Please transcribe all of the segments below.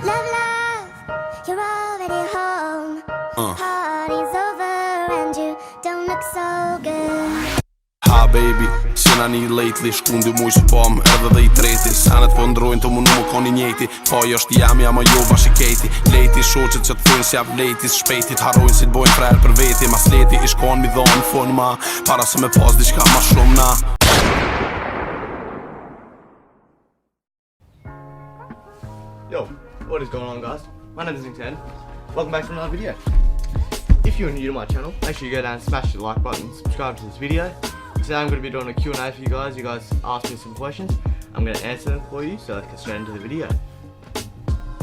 Love, love, you're already home. Party's over and you don't look so good. Ha baby, sina një lately, shkun dy muj që pom edhe dhe I treti. Sanet po ndrojnë të munu më koni njeti. Po jo është jam, ma jo bashi kejti. Leti shoqet që t'thojnë s'jap lejtis. Shpejtit harrojnë si t'bojnë frerë për veti. Mas leti I shkon mi dhonë fun ma, para se me pas diçka ma shumë na. Yo, what is going on guys? My name is nicest. Welcome back to another video. If you're new to my channel, make sure you go down and smash the like button, subscribe to this video. Today I'm going to be doing a Q&A for you guys. You guys asked me some questions. I'm going to answer them for you, so let's get straight into the video.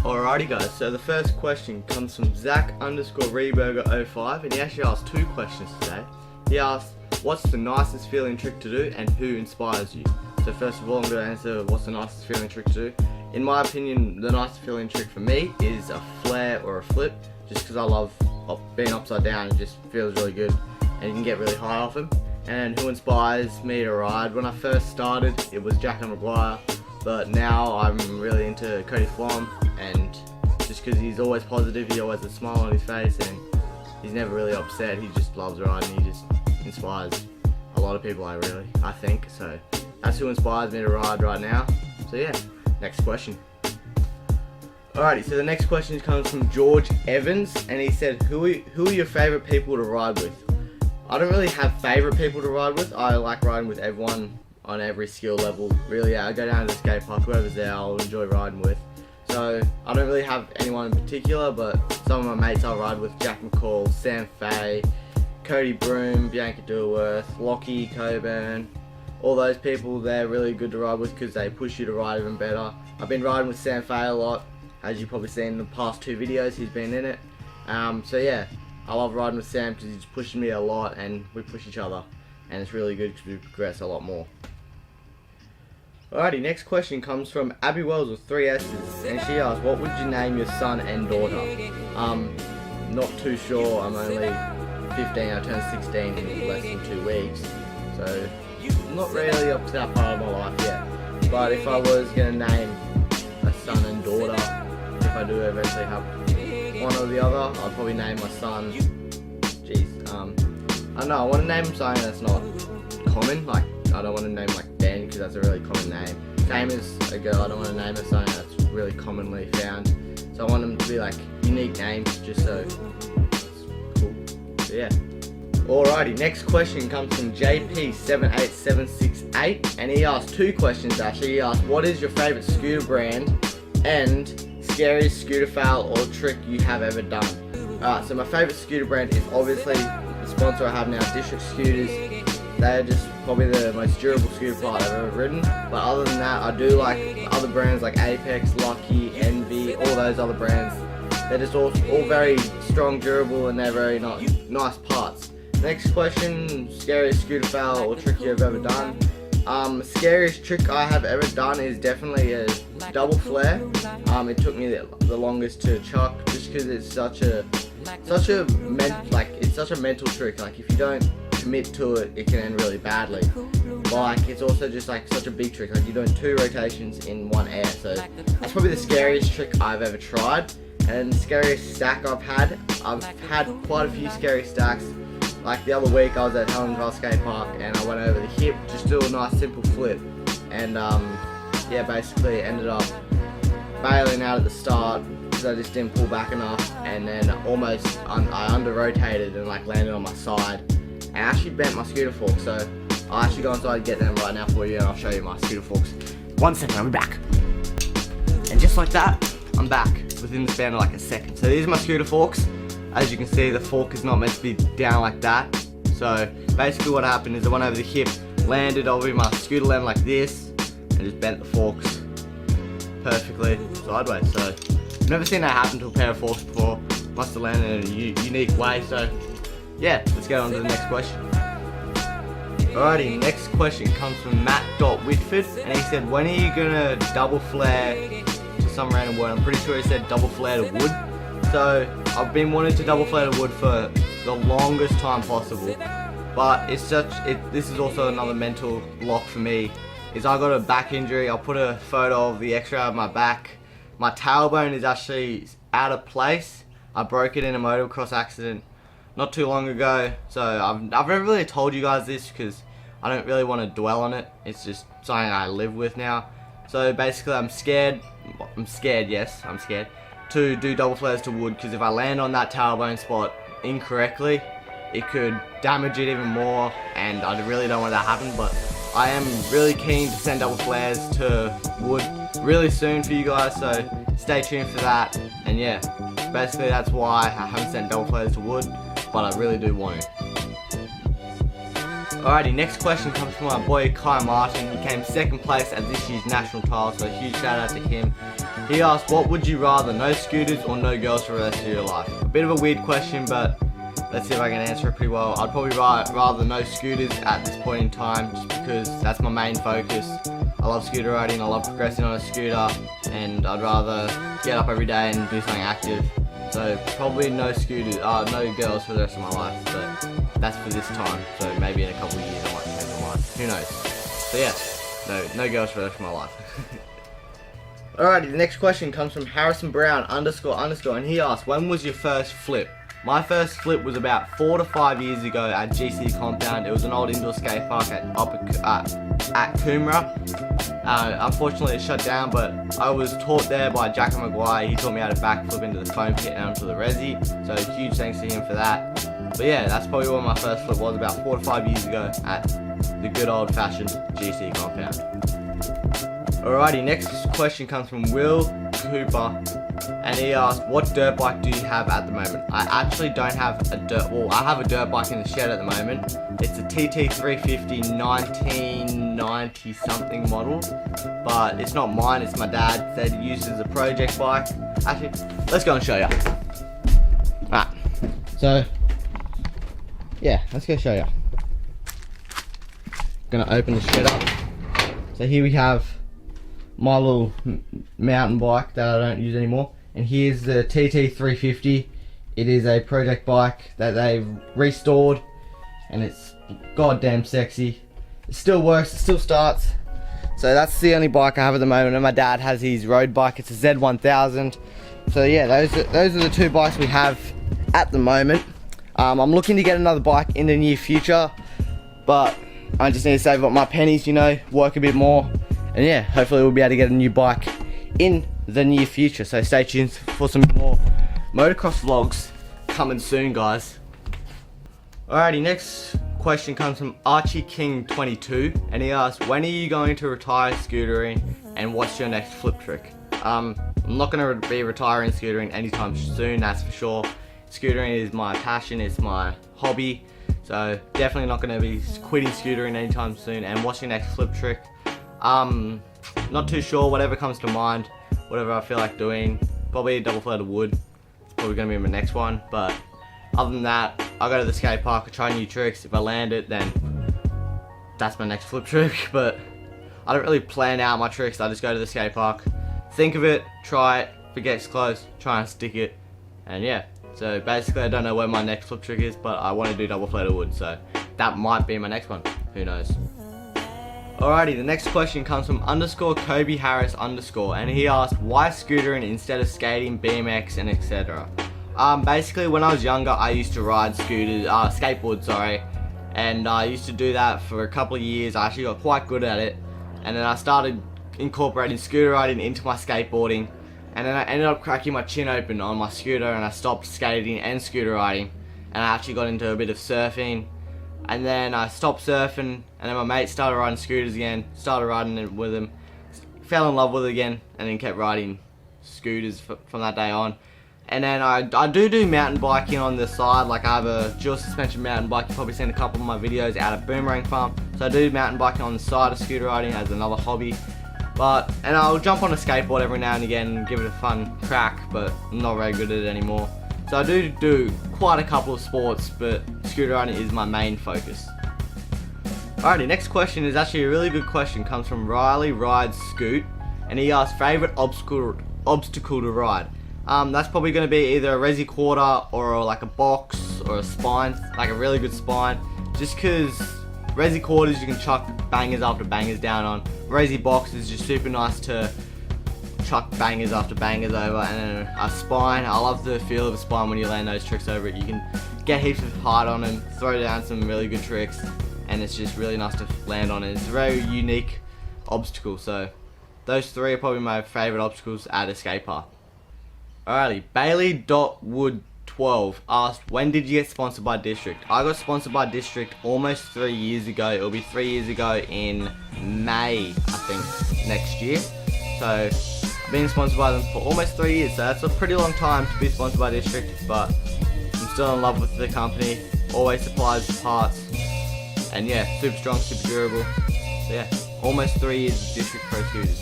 Alrighty guys, so the first question comes from Zach_Reburger05, and he actually asked two questions today. He asked, what's the nicest feeling trick to do and who inspires you? So first of all, I'm going to answer what's the nicest feeling trick to do. In my opinion, the nicest feeling trick for me is a flare or a flip, just because I love being upside down. It just feels really good and you can get really high off them. And who inspires me to ride? When I first started, it was Jack and Maguire, but now I'm really into Cody Flom, and just because he's always positive, he always has a smile on his face, and he's never really upset. He just loves riding. He just inspires a lot of people. I think so. That's who inspires me to ride right now. So yeah, next question. Alrighty, so the next question comes from George Evans, and he said, who are your favourite people to ride with? I don't really have favourite people to ride with. I like riding with everyone on every skill level. Really, I go down to the skate park, whoever's there I'll enjoy riding with. So I don't really have anyone in particular, but some of my mates I'll ride with: Jack McCall, Sam Fay, Cody Broom, Bianca Dilworth, Lockie Coburn. All those people, they're really good to ride with because they push you to ride even better. I've been riding with Sam Fay a lot, as you've probably seen in the past two videos he's been in it. So yeah, I love riding with Sam because he's pushing me a lot and we push each other, and it's really good because we progress a lot more. Alrighty, next question comes from Abby Wells with 3 S's, and she asked, what would you name your son and daughter? Not too sure. I'm only 15, I turned 16 in less than 2 weeks, so I'm not really up to that part of my life yet. But if I was going to name a son and daughter, if I do eventually have one or the other, I'd probably name my son, I don't know, I want to name him something that's not common. Like, I don't want to name like Ben, because that's a really common name. Same as a girl, I don't want to name her something that's really commonly found. So I want them to be like unique names, just so it's cool. So yeah. Alrighty, next question comes from JP78768, and he asked two questions actually. He asked, what is your favourite scooter brand and scariest scooter fail or trick you have ever done? Alright, so my favourite scooter brand is obviously the sponsor I have now, District Scooters. They're just probably the most durable scooter part I've ever ridden. But other than that, I do like other brands like Apex, Lucky, Envy, all those other brands. They're just all very strong, durable, and they're very nice parts. Next question, scariest scooter fail or trick you've ever done. Scariest trick I have ever done is definitely a double flare. It took me the longest to chuck, just because it's such a mental trick. Like, if you don't commit to it, it can end really badly. Like, it's also just like such a big trick. Like, you're doing 2 rotations in one air. So that's probably the scariest trick I've ever tried. And the scariest stack I've had quite a few scary stacks. Like the other week I was at Helensvale Skatepark and I went over the hip, just do a nice simple flip, and yeah, basically ended up bailing out at the start because I just didn't pull back enough, and then I under rotated and like landed on my side and actually bent my scooter fork. So I'll actually go inside and get them right now for you, and I'll show you my scooter forks. 1 second, I'll be back. And just like that, I'm back within the span of like a second. So these are my scooter forks. As you can see, the fork is not meant to be down like that. So basically what happened is I went over the hip, landed over my scooter land like this, and just bent the forks perfectly sideways. So I've never seen that happen to a pair of forks before. Must have landed in a unique way. So yeah, let's get on to the next question. Alrighty, next question comes from Matt.Whitford, and he said, when are you gonna double flare to some random word? I'm pretty sure he said double flare to wood. So I've been wanting to double flare to wood for the longest time possible, but this is also another mental block for me. Is I got a back injury. I'll put a photo of the X-ray of my back. my tailbone is actually out of place. I broke it in a motocross accident not too long ago, so I've never really told you guys this because I don't really want to dwell on it. It's just something I live with now. So basically I'm scared, yes, I'm scared to do double flares to wood, because if I land on that tailbone spot incorrectly, it could damage it even more, and I really don't want that to happen. But I am really keen to send double flares to wood really soon for you guys, so stay tuned for that. And yeah, basically that's why I haven't sent double flares to wood, but I really do want to. Alrighty, next question comes from my boy Kai Martin. He came second place at this year's national trial, so a huge shout out to him. He asked, what would you rather, no scooters or no girls for the rest of your life? A bit of a weird question, but let's see if I can answer it pretty well. I'd probably rather no scooters at this point in time, just because that's my main focus. I love scooter riding, I love progressing on a scooter, and I'd rather get up every day and do something active. So probably no scooters, no girls for the rest of my life, but that's for this time. So maybe in a couple of years I might change my mind. Who knows? So yeah, no girls for the rest of my life. Alrighty, the next question comes from Harrison Brown __, and he asked, when was your first flip? My first flip was about 4 to 5 years ago at GC Compound. It was an old indoor skate park at Coomera. Unfortunately it shut down, but I was taught there by Jack Maguire. He taught me how to backflip into the foam pit and onto the resi, so huge thanks to him for that. But yeah, that's probably when my first flip was, about 4 to 5 years ago at the good old fashioned GC Compound. Alrighty, next question comes from Will Cooper, and he asked, what dirt bike do you have at the moment? I actually don't have I have a dirt bike in the shed at the moment. It's a TT350 1990 something model, but it's not mine, it's my dad. Said he uses a project bike. Actually, let's go and show you. Alright, so yeah, let's go show you. Gonna open the shed up. So here we have my little mountain bike that I don't use anymore, and here's the TT350. It is a project bike that they've restored, and it's goddamn sexy. It still works, it still starts. So that's the only bike I have at the moment, and my dad has his road bike. It's a Z1000. So yeah, those are the two bikes we have at the moment. I'm looking to get another bike in the near future, but I just need to save up my pennies, you know, work a bit more. And yeah, hopefully we'll be able to get a new bike in the near future. So stay tuned for some more motocross vlogs coming soon, guys. Alrighty, next question comes from Archie King 22, and he asked, when are you going to retire scootering, and what's your next flip trick? I'm not going to be retiring scootering anytime soon, that's for sure. Scootering is my passion, it's my hobby, so definitely not going to be quitting scootering anytime soon. And what's your next flip trick? Not too sure, whatever comes to mind, whatever I feel like doing. Probably a double flare to wood, it's probably going to be my next one. But other than that, I go to the skate park, I try new tricks. If I land it, then that's my next flip trick. But I don't really plan out my tricks, I just go to the skate park, think of it, try it, if it gets close, try and stick it, and yeah. So basically I don't know where my next flip trick is, but I want to do double flare to wood, so that might be my next one, who knows. Alrighty, the next question comes from _Kobe Harris _ and he asked, why scootering instead of skating, BMX, and etc. Basically when I was younger I used to ride skateboards, and I used to do that for a couple of years. I actually got quite good at it, and then I started incorporating scooter riding into my skateboarding, and then I ended up cracking my chin open on my scooter, and I stopped skating and scooter riding, and I actually got into a bit of surfing. And then I stopped surfing, and then my mate started riding scooters again, started riding it with him, fell in love with it again, and then kept riding scooters from that day on. And then I do mountain biking on the side, like I have a dual suspension mountain bike. You've probably seen a couple of my videos out at Boomerang Farm. So I do mountain biking on the side of scooter riding as another hobby. And I'll jump on a skateboard every now and again and give it a fun crack, but I'm not very good at it anymore. So I do quite a couple of sports, but scooter riding is my main focus. Alrighty, next question is actually a really good question. Comes from Riley Rides Scoot, and he asked, favorite obstacle to ride. That's probably going to be either a resi quarter or like a box or a spine, like a really good spine. Just because resi quarters you can chuck bangers after bangers down on. Resi box is just super nice to chuck bangers after bangers over, and then a spine. I love the feel of a spine when you land those tricks over it. You can get heaps of height on them, throw down some really good tricks, and it's just really nice to land on it. It's a very unique obstacle, so those three are probably my favourite obstacles at a skate park. Alrighty, Bailey.Wood12 asked, when did you get sponsored by District? I got sponsored by District almost 3 years ago. It'll be 3 years ago in May, I think, next year. So I've been sponsored by them for almost 3 years, so that's a pretty long time to be sponsored by District, but I'm still in love with the company. Always supplies the parts, and yeah, super strong, super durable. So yeah, almost 3 years of District Pro Scooters.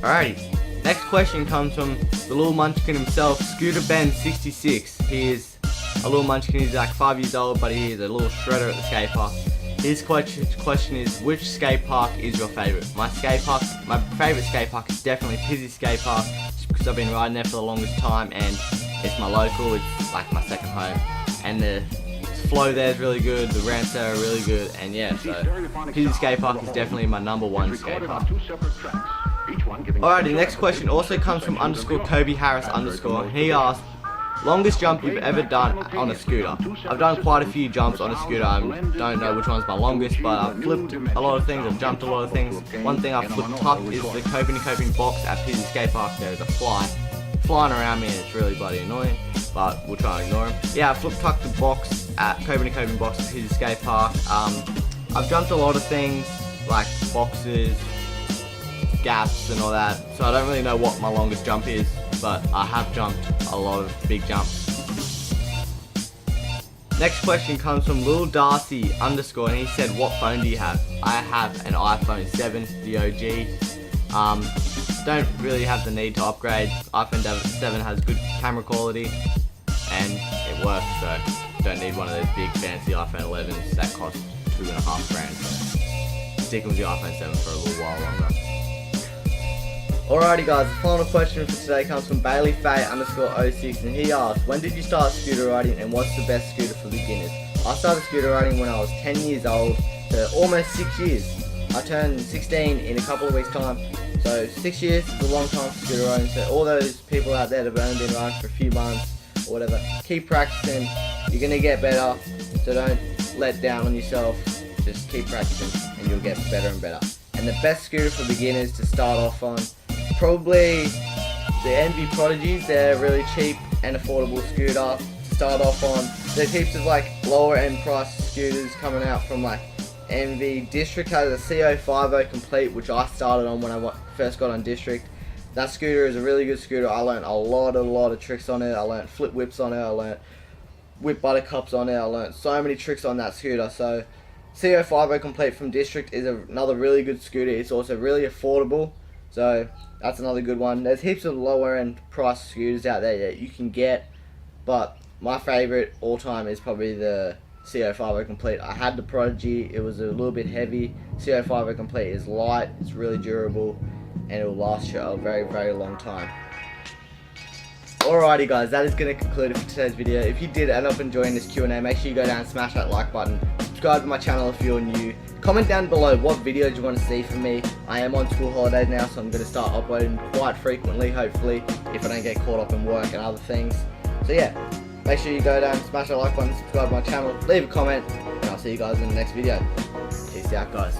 Alrighty, next question comes from the little munchkin himself, Scooter Ben 66. He is a little munchkin, he's like 5 years old, but he is a little shredder at the skate park. His question is, which skate park is your favourite? My favourite skate park is definitely Pizzy Skate Park, just because I've been riding there for the longest time, and it's my local, it's like my second home. And the flow there is really good, the ramps there are really good, and yeah, so Pizzy Skate Park is definitely my #1 skate park. Alrighty, next question also comes from _Kobe Harris _ he asked, longest jump you've ever done on a scooter? I've done quite a few jumps on a scooter. I don't know which one's my longest, but I've flipped a lot of things, I've jumped a lot of things. One thing I've flipped tucked is the Coping box at Pizzy Skate Park. There's a fly flying around me and it's really bloody annoying, but we'll try and ignore him. Yeah, I flip tucked the box at Coping box at Pizzy Skate Park. I've jumped a lot of things like boxes, gaps and all that, so I don't really know what my longest jump is, but I have jumped a lot of big jumps. Next question comes from Lil Darcy _ and he said, what phone do you have? I have an iPhone 7, the OG. Don't really have the need to upgrade. iPhone 7 has good camera quality and it works, so don't need one of those big fancy iPhone 11s that cost $2.5 grand. So stick with the iPhone 7 for a little while longer. Alrighty guys, the final question for today comes from Bailey Faye _ 06 and he asked, when did you start scooter riding and what's the best scooter for beginners? I started scooter riding when I was 10 years old, so almost 6 years. I turned 16 in a couple of weeks time, so 6 years is a long time for scooter riding, so all those people out there that have only been riding for a few months or whatever, keep practicing, you're going to get better, so don't let down on yourself, just keep practicing and you'll get better and better. And the best scooter for beginners to start off on, probably the Envy Prodigies. They're a really cheap and affordable scooter to start off on. There's heaps of like lower end price scooters coming out from like Envy. District has a CO50 Complete, which I started on when I first got on District. That scooter is a really good scooter. I learned a lot of tricks on it. I learned flip whips on it. I learned whip buttercups on it. I learned so many tricks on that scooter. So CO50 Complete from District is another really good scooter. It's also really affordable. So that's another good one. There's heaps of lower end price scooters out there that you can get, but my favourite all time is probably the CO50 Complete. I had the Prodigy, it was a little bit heavy. CO50 Complete is light, it's really durable, and it will last you a very, very long time. Alrighty guys, that is going to conclude it for today's video. If you did end up enjoying this Q&A, make sure you go down and smash that like button. Subscribe to my channel if you're new. Comment down below what videos you want to see from me. I am on school holidays now, so I'm going to start uploading quite frequently, hopefully, if I don't get caught up in work and other things. So yeah, make sure you go down, smash that like button, subscribe to my channel, leave a comment, and I'll see you guys in the next video. Peace out guys.